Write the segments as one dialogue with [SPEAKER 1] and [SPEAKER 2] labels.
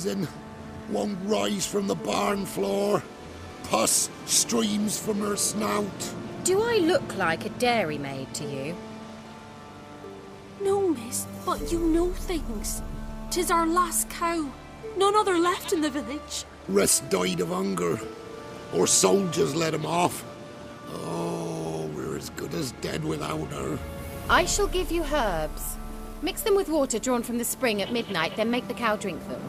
[SPEAKER 1] wheezing, won't rise from the barn floor. Pus streams from her snout.
[SPEAKER 2] Do I look like a dairymaid to you?
[SPEAKER 3] No, miss, but you know things. 'Tis our last cow. None other left in the village.
[SPEAKER 1] Rest died of hunger. Or soldiers let him off. Oh, we're as good as dead without her.
[SPEAKER 2] I shall give you herbs. Mix them with water drawn from the spring at midnight, then make the cow drink them.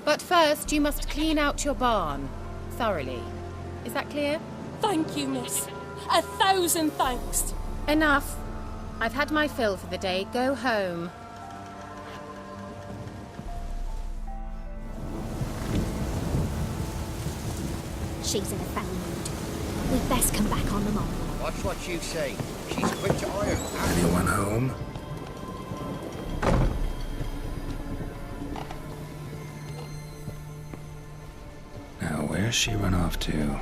[SPEAKER 2] But first, you must clean out your barn. Thoroughly. Is that clear?
[SPEAKER 3] Thank you, miss. 1,000 thanks.
[SPEAKER 2] Enough. I've had my fill for the day. Go home.
[SPEAKER 4] She's in a foul mood. We'd best come back on the morrow.
[SPEAKER 5] Watch what you say. She's quick to iron.
[SPEAKER 6] Anyone home? Now, where's she run off to?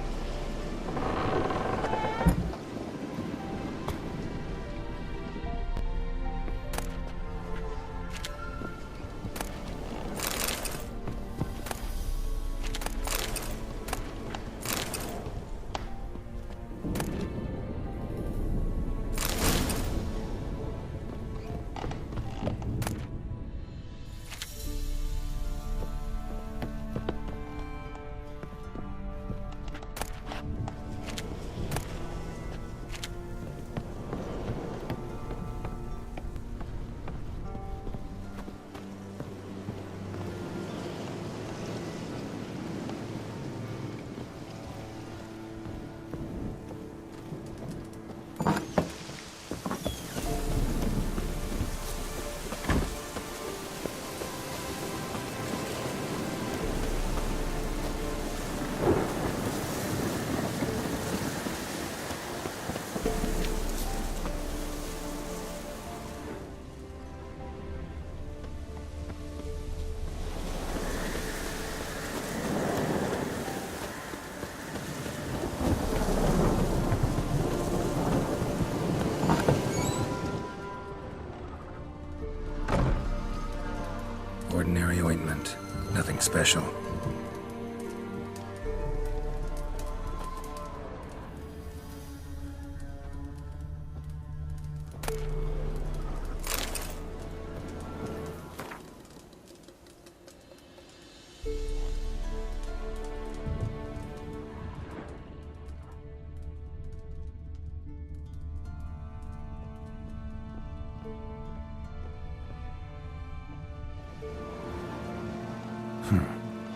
[SPEAKER 6] Ordinary ointment. Nothing special.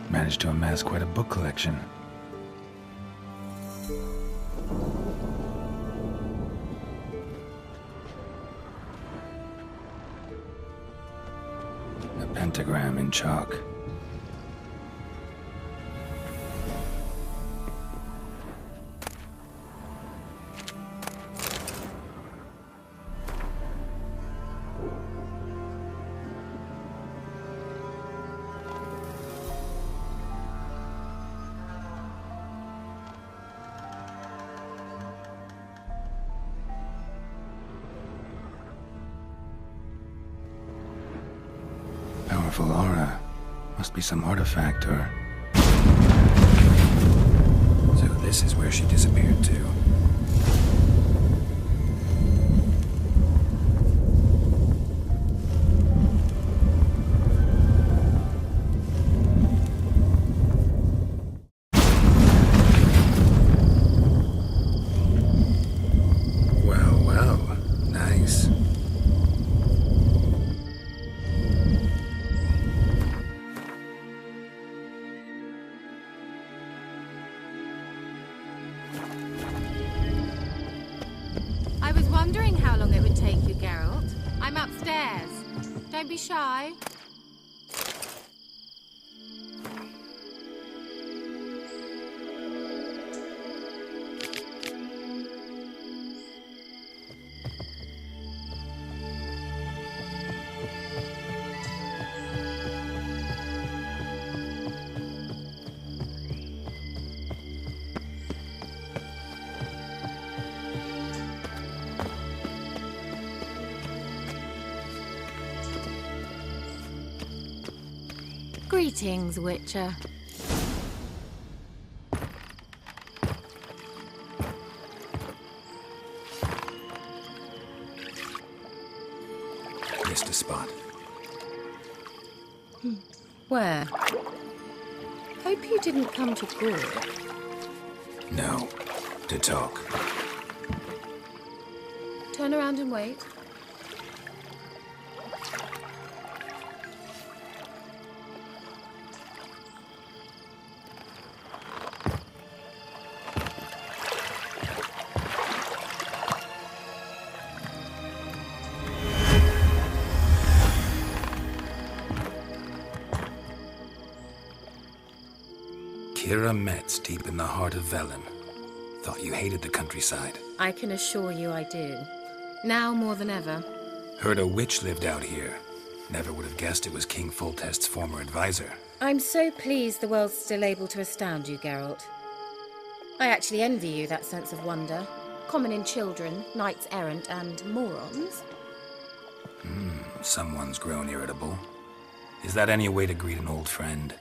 [SPEAKER 6] Managed to amass quite a book collection. A pentagram in chalk. Powerful aura. Must be some artifact or... So this is where she disappeared to. Well, well. Nice.
[SPEAKER 2] I was wondering how long it would take you, Geralt. I'm upstairs. Don't be shy. Greetings, Witcher.
[SPEAKER 6] Missed a spot.
[SPEAKER 2] Where? Hope you didn't come to Gore.
[SPEAKER 6] No. To talk.
[SPEAKER 2] Turn around and wait.
[SPEAKER 6] Kira Metz, deep in the heart of Velen. Thought you hated the countryside.
[SPEAKER 2] I can assure you I do. Now more than ever.
[SPEAKER 6] Heard a witch lived out here. Never would have guessed it was King Foltest's former advisor.
[SPEAKER 2] I'm so pleased the world's still able to astound you, Geralt. I actually envy you that sense of wonder. Common in children, knights errant, and morons.
[SPEAKER 6] Someone's grown irritable. Is that any way to greet an old friend?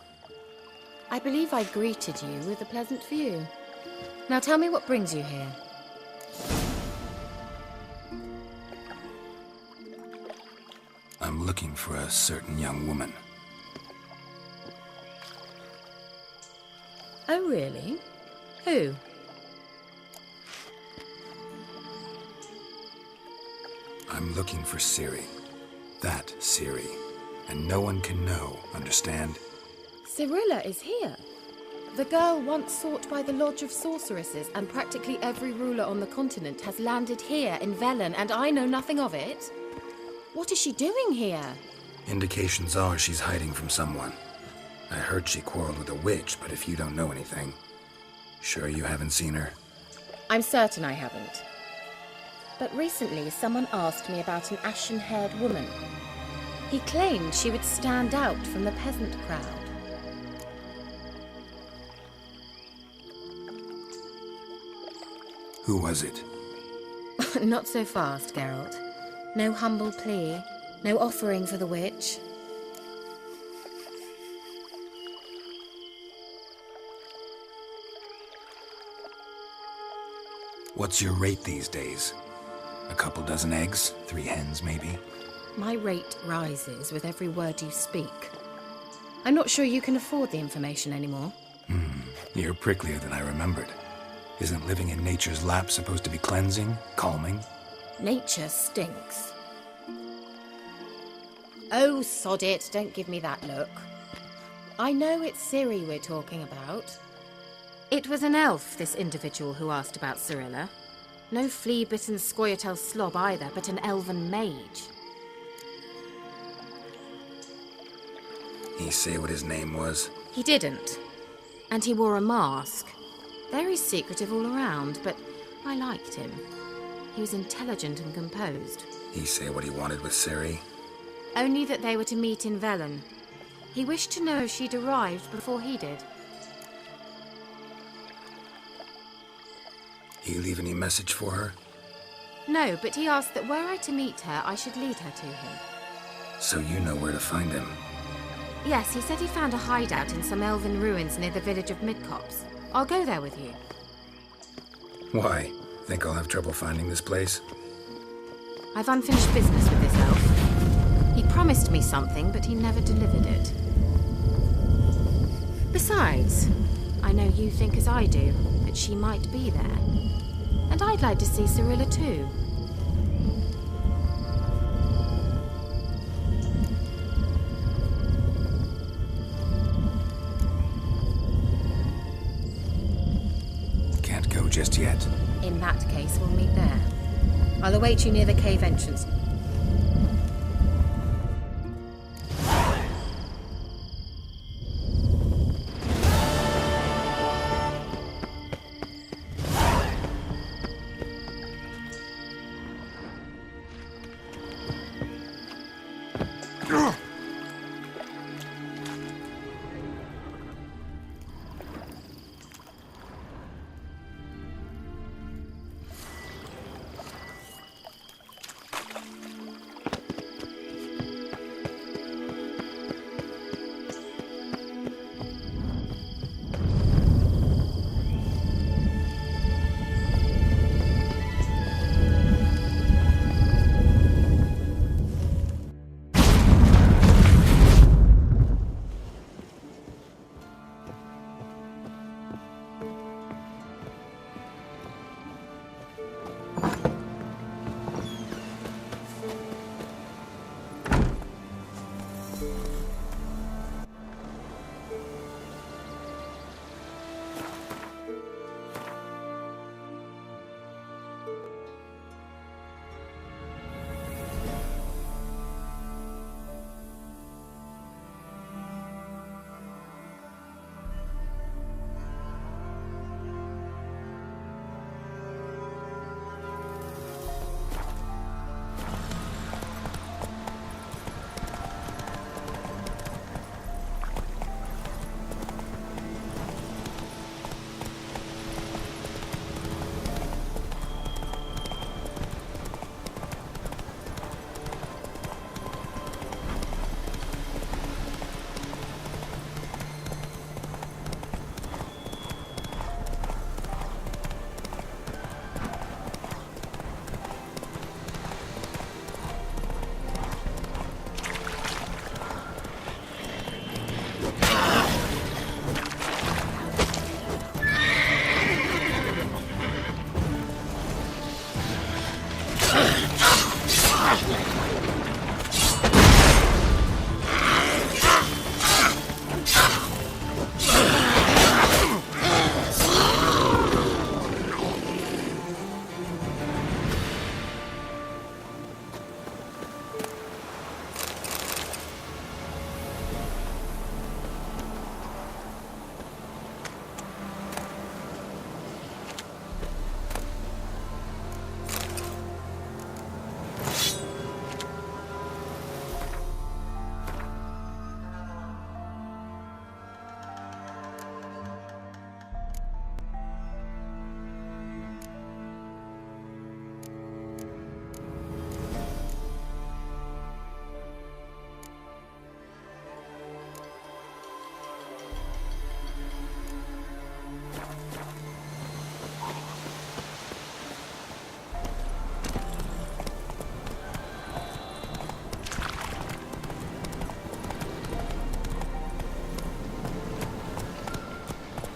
[SPEAKER 2] I believe I greeted you with a pleasant view. Now tell me what brings you here.
[SPEAKER 6] I'm looking for a certain young woman.
[SPEAKER 2] Oh, really? Who?
[SPEAKER 6] I'm looking for Ciri. That Ciri. And no one can know, understand?
[SPEAKER 2] Cirilla is here. The girl once sought by the Lodge of Sorceresses, and practically every ruler on the continent has landed here in Velen, and I know nothing of it. What is she doing here?
[SPEAKER 6] Indications are she's hiding from someone. I heard she quarreled with a witch, but if you don't know anything, sure you haven't seen her?
[SPEAKER 2] I'm certain I haven't. But recently, someone asked me about an ashen-haired woman. He claimed she would stand out from the peasant crowd.
[SPEAKER 6] Who was it?
[SPEAKER 2] Not so fast, Geralt. No humble plea, no offering for the witch.
[SPEAKER 6] What's your rate these days? A couple dozen eggs? 3 hens, maybe?
[SPEAKER 2] My rate rises with every word you speak. I'm not sure you can afford the information anymore.
[SPEAKER 6] You're pricklier than I remembered. Isn't living in nature's lap supposed to be cleansing, calming?
[SPEAKER 2] Nature stinks. Oh, sod it, don't give me that look. I know it's Ciri we're talking about. It was an elf, this individual who asked about Cirilla. No flea-bitten Scoia'tael slob either, but an elven mage.
[SPEAKER 6] He say what his name was?
[SPEAKER 2] He didn't. And he wore a mask. Very secretive all around, but I liked him. He was intelligent and composed.
[SPEAKER 6] He say what he wanted with Ciri?
[SPEAKER 2] Only that they were to meet in Velen. He wished to know if she'd arrived before he did.
[SPEAKER 6] He leave any message for her?
[SPEAKER 2] No, but he asked that were I to meet her, I should lead her to him.
[SPEAKER 6] So you know where to find him.
[SPEAKER 2] Yes, he said he found a hideout in some elven ruins near the village of Midcopse. I'll go there with you.
[SPEAKER 6] Why? Think I'll have trouble finding this place?
[SPEAKER 2] I've unfinished business with this elf. He promised me something, but he never delivered it. Besides, I know you think as I do, that she might be there. And I'd like to see Cirilla too.
[SPEAKER 6] Can't go just yet.
[SPEAKER 2] In that case, we'll meet there. I'll await you near the cave entrance.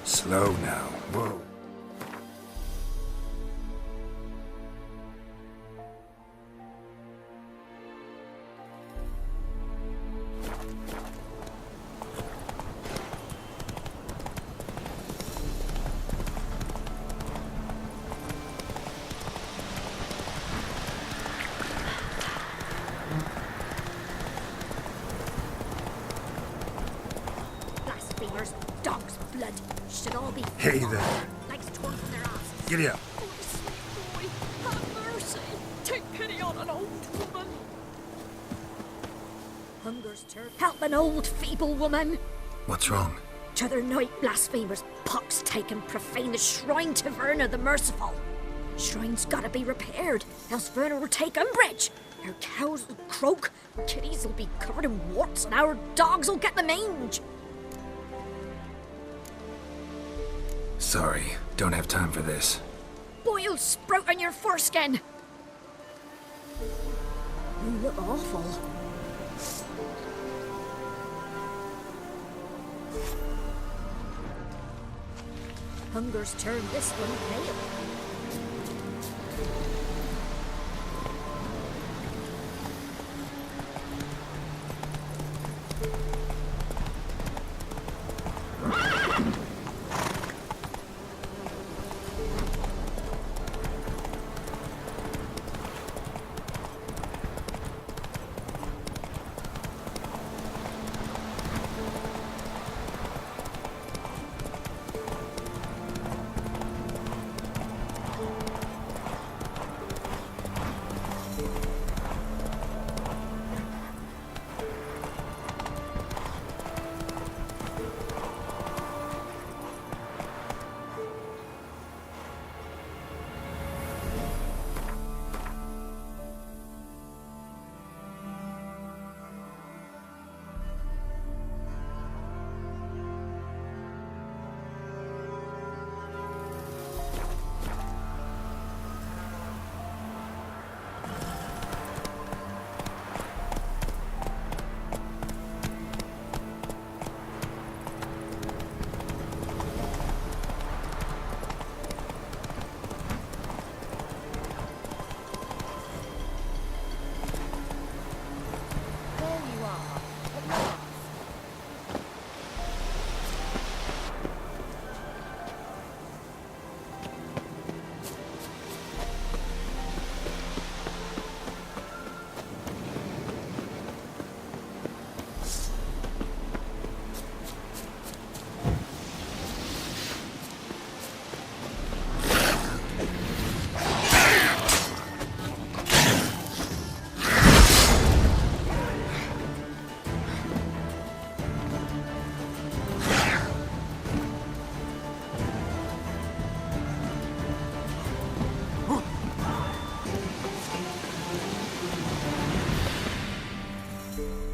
[SPEAKER 6] Slow now. Whoa.
[SPEAKER 4] Blasphemers, dogs, blood, should all be
[SPEAKER 6] Hey
[SPEAKER 4] flogged,
[SPEAKER 6] there.
[SPEAKER 4] legs torn from their asses.
[SPEAKER 6] Giddy up.
[SPEAKER 3] Oh, sweet boy, have mercy. Take pity on an old woman.
[SPEAKER 4] Hunger's turn. Help an old feeble woman.
[SPEAKER 6] What's wrong?
[SPEAKER 4] T'other night, blasphemers, pox taken, profane the shrine to Verna the Merciful. Shrine's gotta be repaired, else Verna will take umbrage. Our cows will croak, kitties will be covered in warts, and our dogs will get the mange.
[SPEAKER 6] Sorry, don't have time for this.
[SPEAKER 4] Boil sprout on your foreskin. You look awful. Hunger's turned this one pale.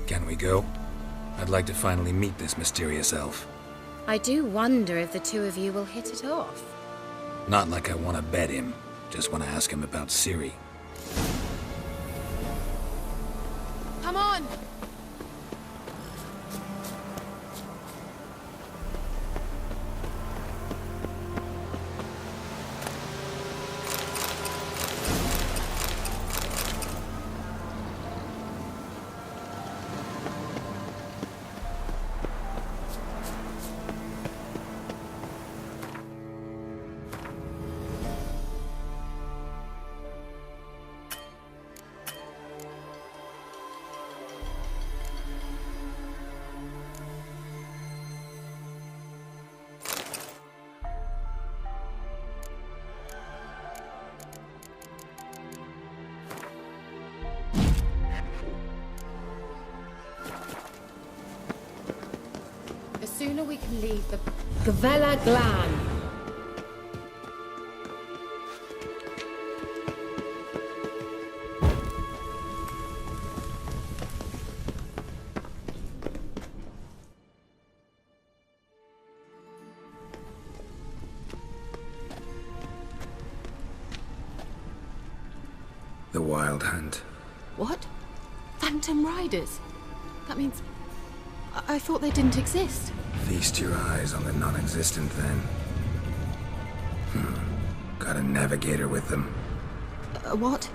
[SPEAKER 6] Can we go? I'd like to finally meet this mysterious elf.
[SPEAKER 2] I do wonder if the two of you will hit it off.
[SPEAKER 6] Not like I want to bet him. Just want to ask him about Ciri.
[SPEAKER 3] Come on.
[SPEAKER 2] The sooner we can leave the Gavella Glan.
[SPEAKER 6] The Wild Hunt.
[SPEAKER 3] What? Phantom Riders? That means... I thought they didn't exist.
[SPEAKER 6] Feast your eyes on the non-existent then. Got a navigator with them.
[SPEAKER 2] What?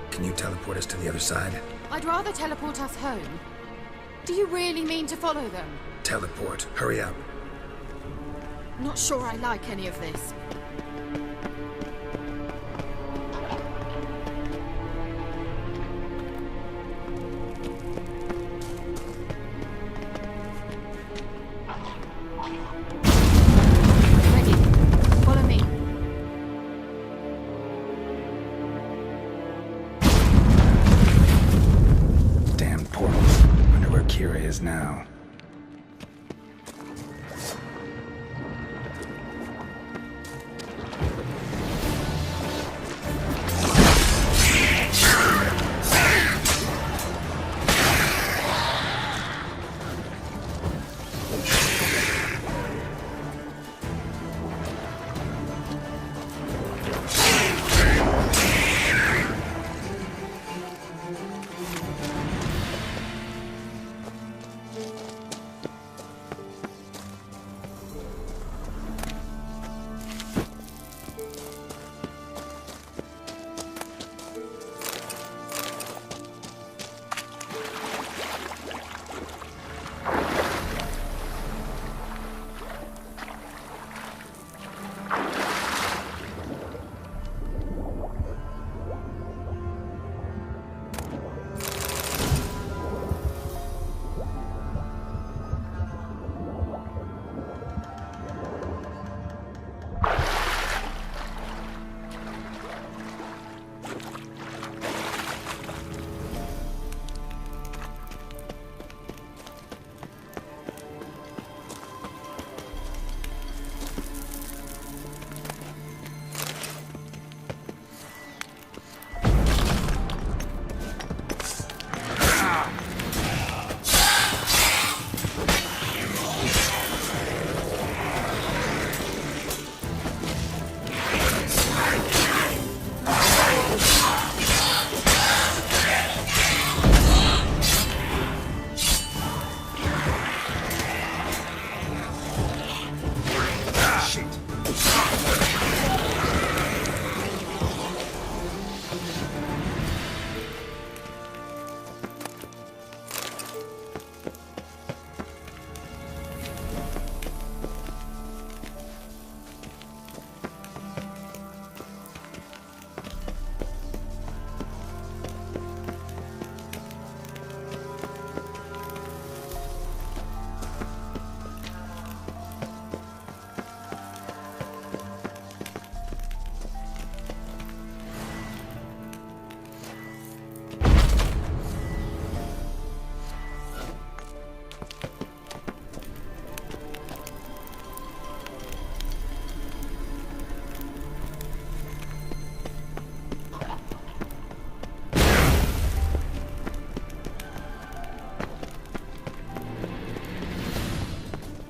[SPEAKER 6] Can you teleport us to the other side?
[SPEAKER 2] I'd rather teleport us home. Do you really mean to follow them?
[SPEAKER 6] Teleport. Hurry up.
[SPEAKER 2] Not sure I like any of this. Ready. Follow me.
[SPEAKER 6] Damn portal. Wonder where Kira is now.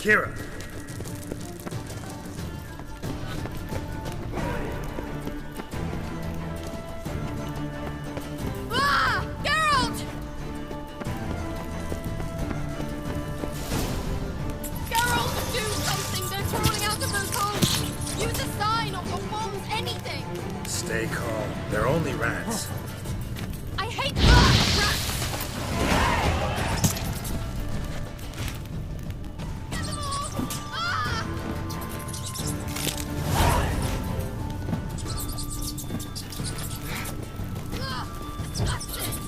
[SPEAKER 6] Kira!
[SPEAKER 2] Ah! Geralt! Geralt, do something! They're crawling out of those holes! Use a sign or bombs, anything!
[SPEAKER 6] Stay calm. They're only rats.
[SPEAKER 2] I hate rats! Get them all! Ah! That's it!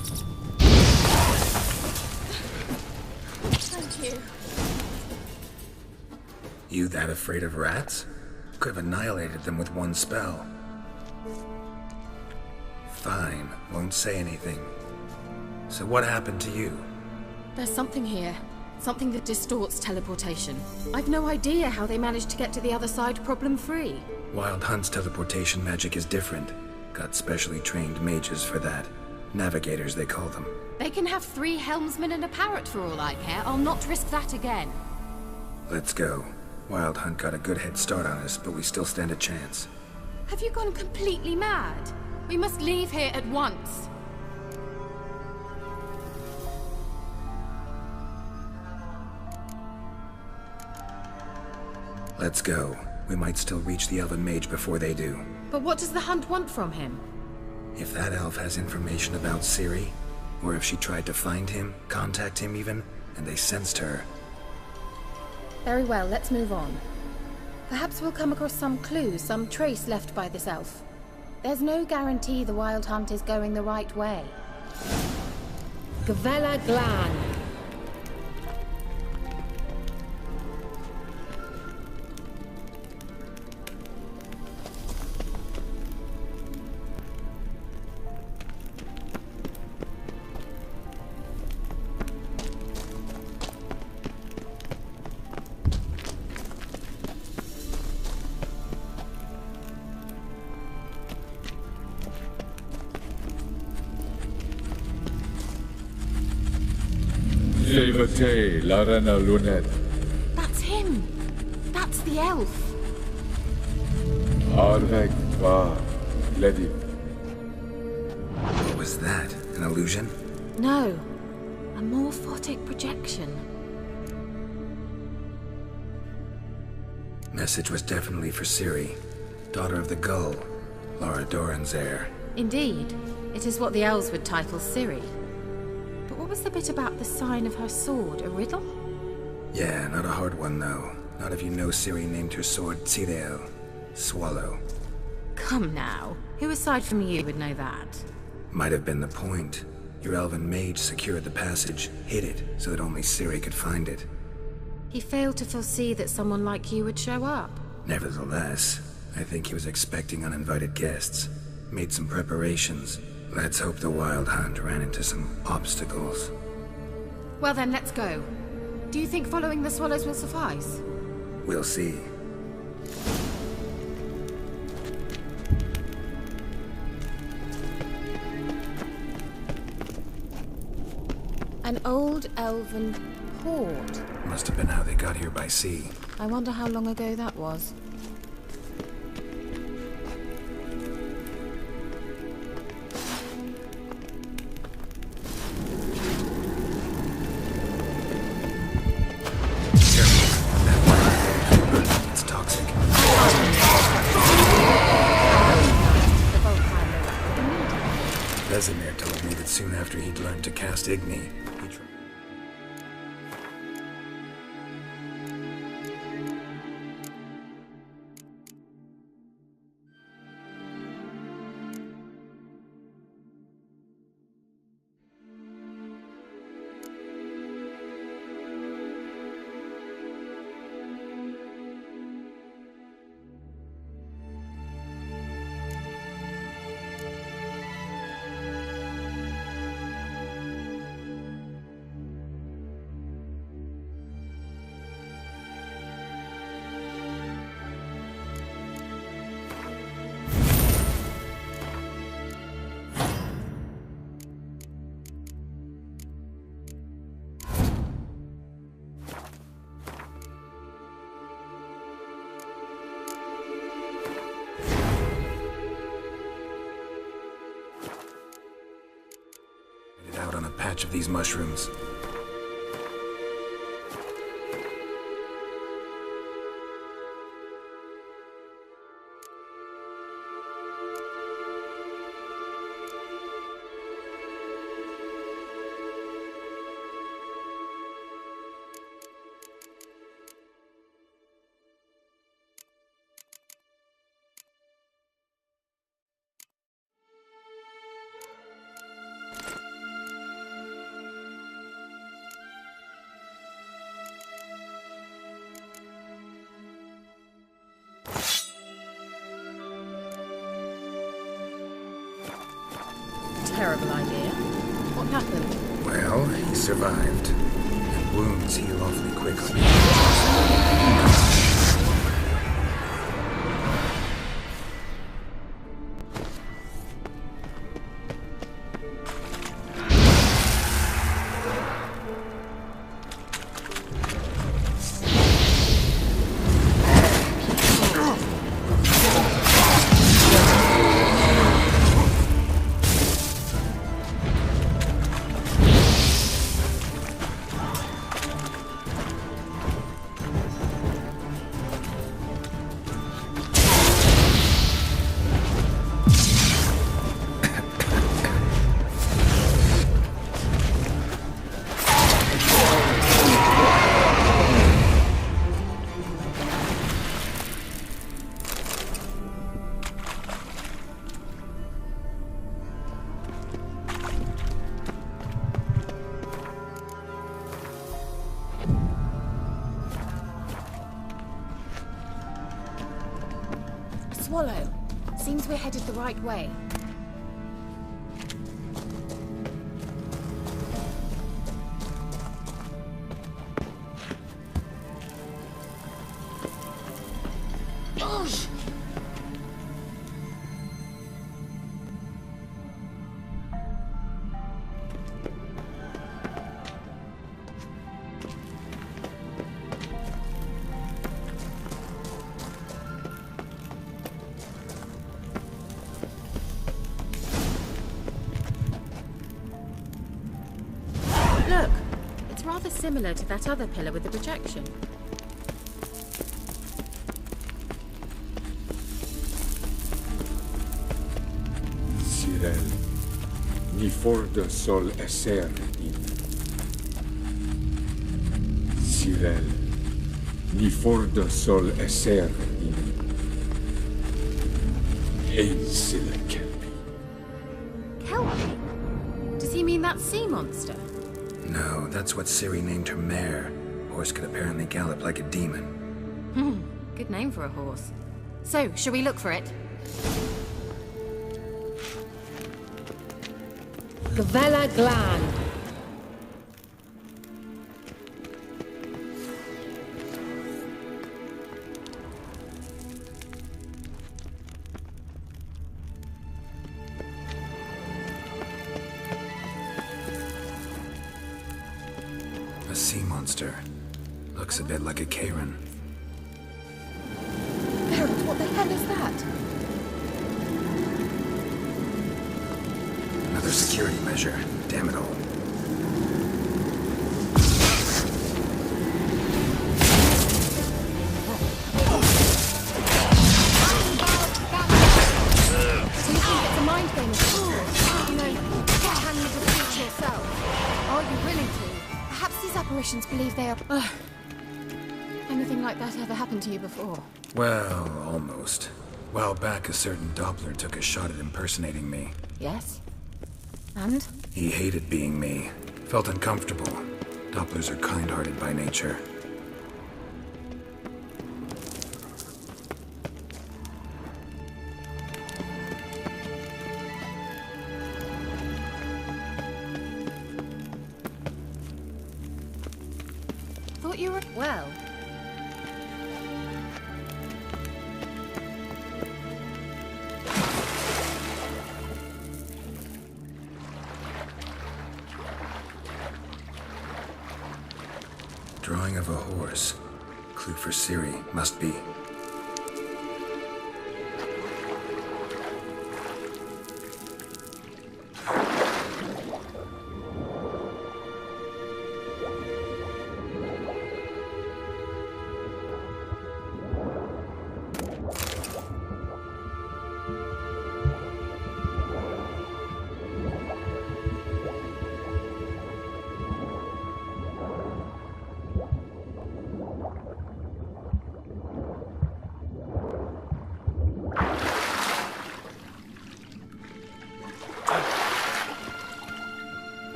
[SPEAKER 2] Thank you.
[SPEAKER 6] You that afraid of rats? Could have annihilated them with one spell. Fine, won't say anything. So what happened to you?
[SPEAKER 2] There's something here. Something that distorts teleportation. I've no idea how they managed to get to the other side problem-free.
[SPEAKER 6] Wild Hunt's teleportation magic is different. Got specially trained mages for that. Navigators, they call them.
[SPEAKER 2] They can have 3 helmsmen and a parrot for all I care. I'll not risk that again.
[SPEAKER 6] Let's go. Wild Hunt got a good head start on us, but we still stand a chance.
[SPEAKER 2] Have you gone completely mad? We must leave here at once.
[SPEAKER 6] Let's go. We might still reach the Elven Mage before they do.
[SPEAKER 2] But what does the Hunt want from him?
[SPEAKER 6] If that elf has information about Ciri, or if she tried to find him, contact him even, and they sensed her.
[SPEAKER 2] Very well, let's move on. Perhaps we'll come across some clue, some trace left by this elf. There's no guarantee the Wild Hunt is going the right way.
[SPEAKER 4] Gavella Glan.
[SPEAKER 7] Levate, Larena Lunet,
[SPEAKER 2] That's him! That's the elf!
[SPEAKER 7] Arvek Va, Ledi.
[SPEAKER 6] What was that? An illusion?
[SPEAKER 2] No, a morphotic projection.
[SPEAKER 6] Message was definitely for Ciri, daughter of the Gull, Lara Doran's heir.
[SPEAKER 2] Indeed, it is what the elves would title Ciri. But what was the bit about the sign of her sword? A riddle?
[SPEAKER 6] Yeah, not a hard one though. Not if you know Ciri named her sword Tzirel, Swallow.
[SPEAKER 2] Come now, who aside from you would know that?
[SPEAKER 6] Might have been the point. Your elven mage secured the passage, hid it, so that only Ciri could find it.
[SPEAKER 2] He failed to foresee that someone like you would show up.
[SPEAKER 6] Nevertheless, I think he was expecting uninvited guests. Made some preparations. Let's hope the Wild Hunt ran into some obstacles.
[SPEAKER 2] Well then, let's go. Do you think following the swallows will suffice?
[SPEAKER 6] We'll see.
[SPEAKER 2] An old elven port.
[SPEAKER 6] Must have been how they got here by sea.
[SPEAKER 2] I wonder how long ago that was.
[SPEAKER 6] It's toxic.
[SPEAKER 2] The Volkheim.
[SPEAKER 6] Vesemir told me that soon after he'd learned to cast Igni, he tried. Out on a patch of these mushrooms.
[SPEAKER 2] Terrible idea. What happened?
[SPEAKER 6] Well, he survived. And wounds heal awfully quickly.
[SPEAKER 2] swallow. Seems we're headed the right way. Look, it's rather similar to that other pillar with the projection.
[SPEAKER 7] Sirel, ni forda sol esser in. Sirel, ni forda sol esser in. Ein silla kelpi.
[SPEAKER 2] Kelpie? Does he mean that sea monster?
[SPEAKER 6] No, that's what Ciri named her mare. Horse could apparently gallop like a demon.
[SPEAKER 2] Good name for a horse. So, shall we look for it?
[SPEAKER 8] Gvella Glan.
[SPEAKER 6] A sea monster. Looks a bit like a Karen.
[SPEAKER 2] Barrett, what the hell is that?
[SPEAKER 6] Another security measure. Damn it all.
[SPEAKER 2] Do you think it's a mind game of sorts? You know, can you defeat yourself? Are you willing to? Perhaps these apparitions believe they are... Anything like that ever happened to you before?
[SPEAKER 6] Well, almost. While back, a certain Doppler took a shot at impersonating me.
[SPEAKER 2] Yes? And?
[SPEAKER 6] He hated being me. Felt uncomfortable. Dopplers are kind-hearted by nature.
[SPEAKER 2] Thought you were... Well...
[SPEAKER 6] Drawing of a horse. Clue for Ciri, must be.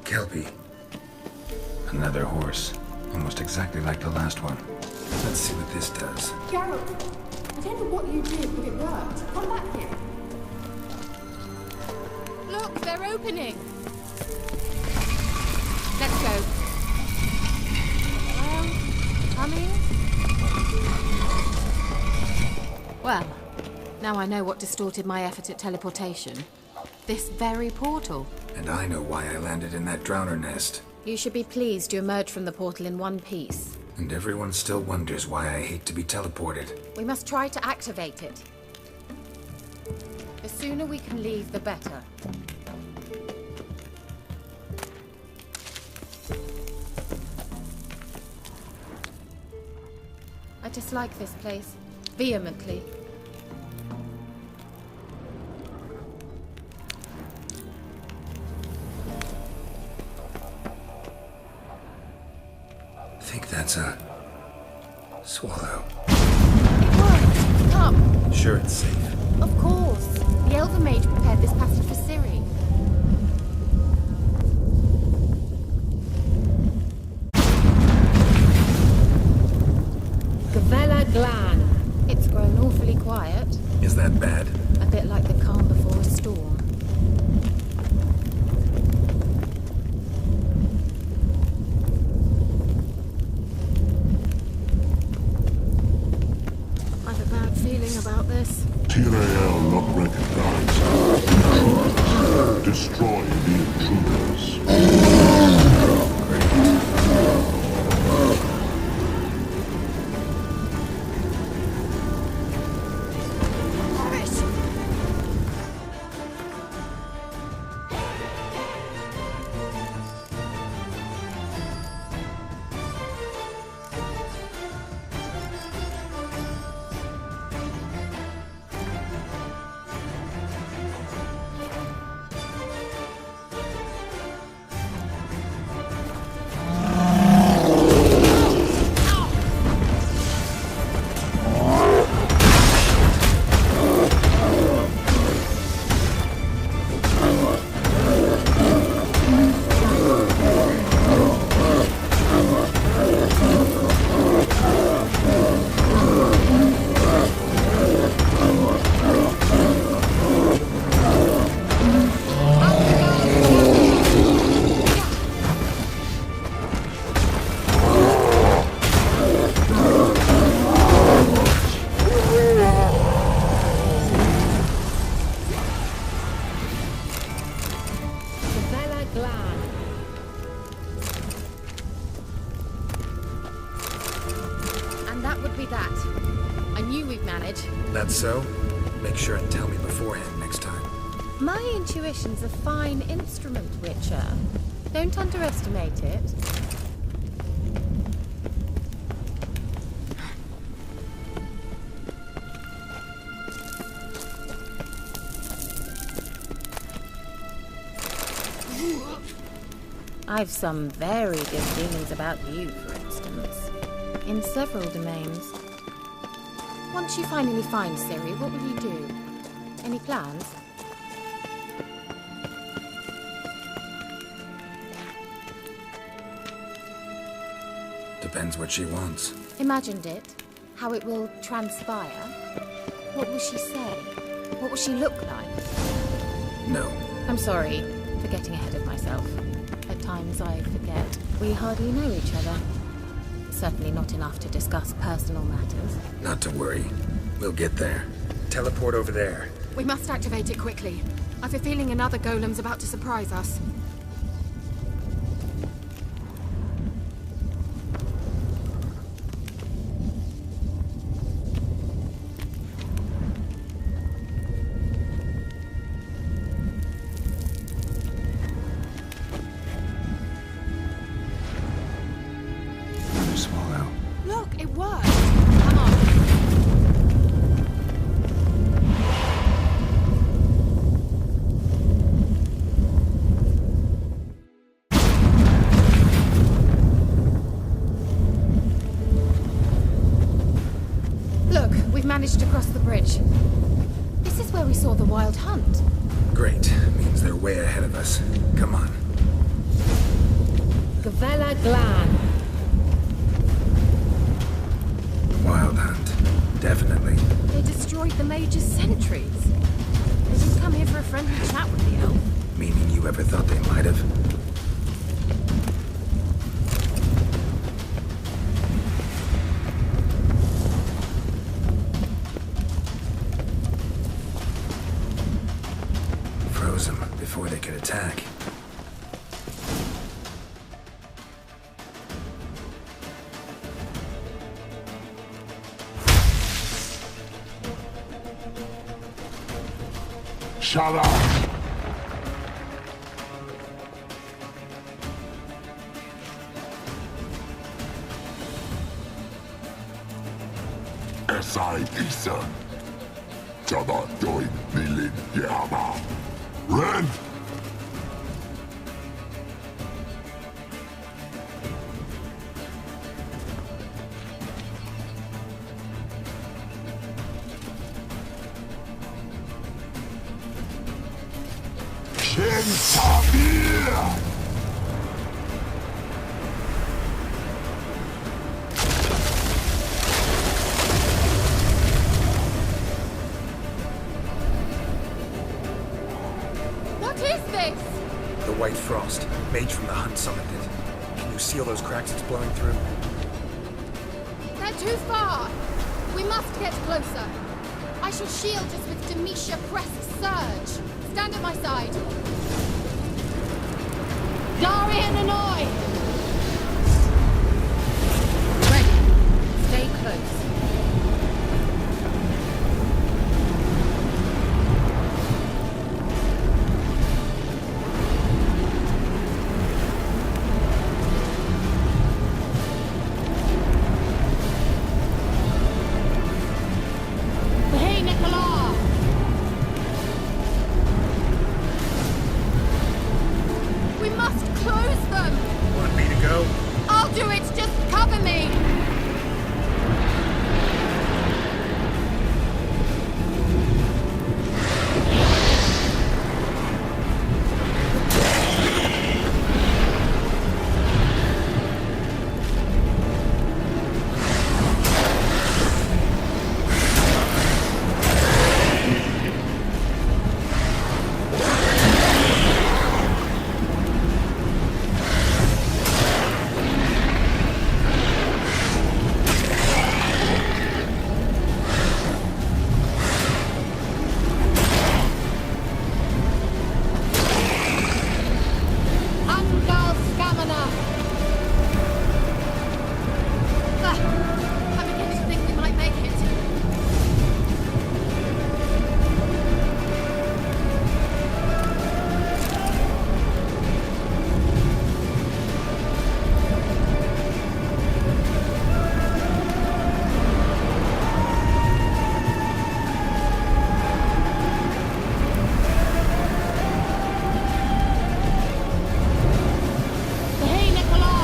[SPEAKER 6] Kelpie. Another horse. Almost exactly like the last one. Let's see what this does.
[SPEAKER 3] Geralt, I don't know what you did, but it worked. Come back here.
[SPEAKER 2] Look, they're opening! Let's go. Coming? Well, now I know what distorted my effort at teleportation. This very portal.
[SPEAKER 6] And I know why I landed in that drowner nest.
[SPEAKER 2] You should be pleased you emerged from the portal in one piece.
[SPEAKER 6] And everyone still wonders why I hate to be teleported.
[SPEAKER 2] We must try to activate it. The sooner we can leave, the better. I dislike this place. Vehemently.
[SPEAKER 6] I think that's a swallow.
[SPEAKER 2] It worked! Come!
[SPEAKER 6] Sure it's safe.
[SPEAKER 2] Of course! The Elven Mage prepared this passage for Ciri.
[SPEAKER 8] Gavella Glan.
[SPEAKER 2] It's grown awfully quiet.
[SPEAKER 6] Is that bad?
[SPEAKER 2] A bit like the calm before a storm. I've a bad feeling about this.
[SPEAKER 1] Tyrael not recognized. Destroy the intruders.
[SPEAKER 8] Gavella Glan.
[SPEAKER 2] And that would be that. I knew we'd manage.
[SPEAKER 6] That's so? Make sure and tell me beforehand next time.
[SPEAKER 2] My intuition's a fine instrument, Witcher. Don't underestimate it. I've some very good feelings about you, for instance. In several domains. Once you finally find Ciri, what will you do? Any plans?
[SPEAKER 6] Depends what she wants.
[SPEAKER 2] Imagined it. How it will transpire. What will she say? What will she look like?
[SPEAKER 6] No.
[SPEAKER 2] I'm sorry for getting ahead of myself. At times I forget. We hardly know each other. Certainly not enough to discuss personal matters.
[SPEAKER 6] Not to worry. We'll get there. Teleport over there.
[SPEAKER 3] We must activate it quickly. I've a feeling another golem's about to surprise us.
[SPEAKER 6] Another swallow.
[SPEAKER 3] Look, it worked! Come on.
[SPEAKER 2] Look, we've managed to cross the bridge. This is where we saw the wild hunt.
[SPEAKER 6] Great. Means they're way ahead of us. Come on.
[SPEAKER 8] Gavella Glan.
[SPEAKER 6] Wild hunt. Definitely.
[SPEAKER 3] They destroyed the Mage's sentries. They didn't come here for a friendly chat with the elf.
[SPEAKER 6] Meaning you ever thought they might have? Froze them before they could attack.
[SPEAKER 1] Shut up! Closer. Jabba doin bilin yama. Ren! Kentabir!
[SPEAKER 2] What is this?
[SPEAKER 6] The White Frost. Mage from the Hunt summoned it. Can you seal those cracks it's blowing through?
[SPEAKER 2] They're too far. We must get closer. I shall shield us with Demetia Crest's surge. Stand at my side. Darian Annoy! Ready. Stay close. Hey, Nicola! We must close them!
[SPEAKER 6] Want me to go?
[SPEAKER 2] I'll do it! Just cover me! Angal Scamina! I'm beginning to think we might make it. Hey, Nicola!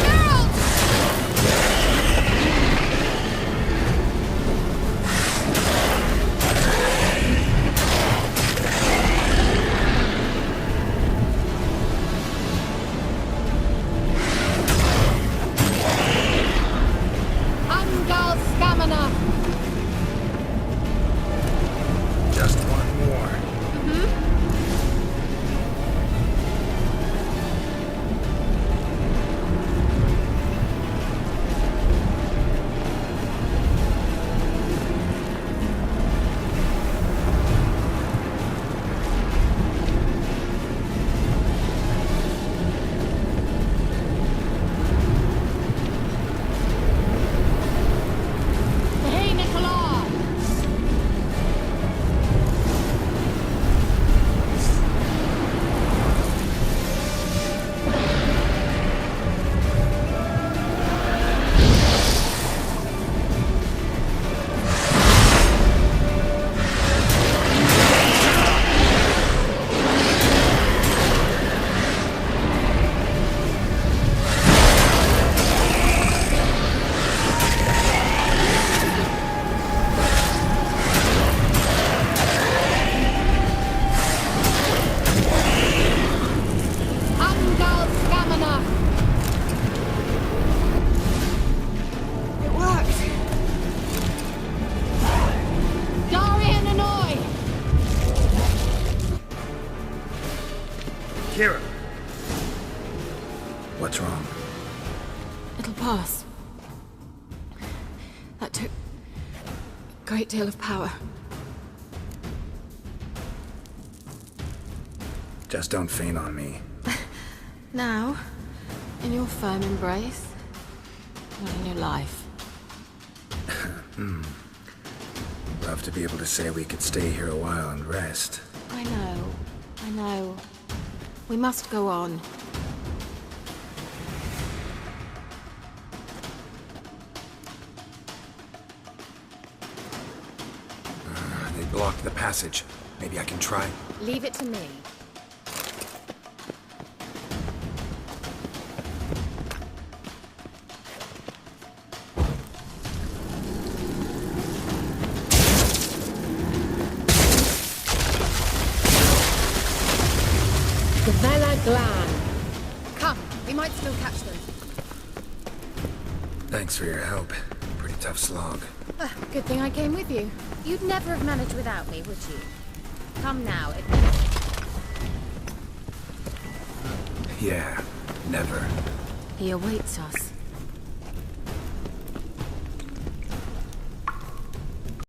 [SPEAKER 2] Geralt! Angal Scamina!
[SPEAKER 6] Just one more.
[SPEAKER 2] Hey, Nicola! Angal Scamina! It worked! Darian Annoy!
[SPEAKER 6] Kira! What's wrong?
[SPEAKER 3] It'll pass. That took a great deal of power.
[SPEAKER 6] Just don't faint on me.
[SPEAKER 3] Now, in your firm embrace, Not in your life.
[SPEAKER 6] Love to be able to say we could stay here a while and rest.
[SPEAKER 2] I know. We must go on.
[SPEAKER 6] They blocked the passage. Maybe I can try.
[SPEAKER 2] Leave it to me.
[SPEAKER 8] Gvella Glan.
[SPEAKER 2] Come, we might still catch them.
[SPEAKER 6] Thanks for your help. Pretty tough slog.
[SPEAKER 2] Good thing I came with you. You'd never have managed without me, would you? Come now.
[SPEAKER 6] Yeah, never.
[SPEAKER 2] He awaits us.